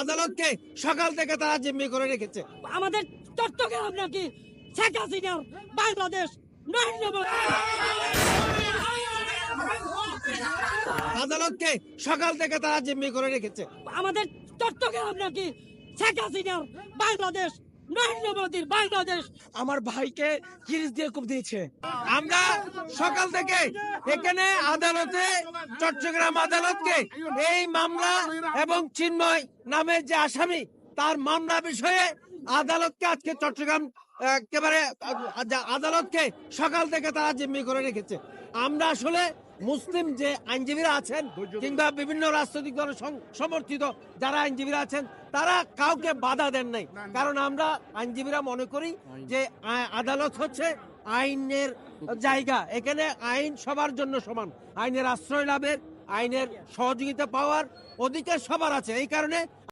আদালতকে সকাল থেকে তারা জিম্মি করে রেখেছে। আমাদের চট্টগ্রাম নাকি শেখ হাসিনার বাংলাদেশ নরেন্দ্র মোদী। আদালতকে সকাল থেকে তারা জিম্মি করে রেখেছে। আমাদের চট্টগ্রাম নাকি শেখ হাসিনার বাংলাদেশ নরেন্দ্র মোদীর বাংলাদেশ। আমার ভাইকে কিরিচ দিয়ে কোপ দিয়েছে। আমরা সকাল থেকে এখানে আদালতে, চট্টগ্রাম আদালতকে এই মামলা এবং চিন্ময় নামের যে আসামি তার মামলা বিষয়ে আদালতকে আজকে চট্টগ্রাম একেবারে আদালতকে সকাল থেকে তারা জিম্মি করে রেখেছে। আমরা আসলে মুসলিম যে আইনজীবীরা আছেন কিংবা বিভিন্ন রাজনৈতিক দলের সমর্থিত যারা আইনজীবীরা আছেন তারা কাউকে বাধা দেন নাই, কারণ আমরা আইনজীবীরা মনে করি যে আদালত হচ্ছে আইনের জায়গা। এখানে আইন সবার জন্য সমান, আইনের আশ্রয় লাভের, আইনের সহযোগিতা পাওয়ার অধিকার সবার আছে। এই কারণে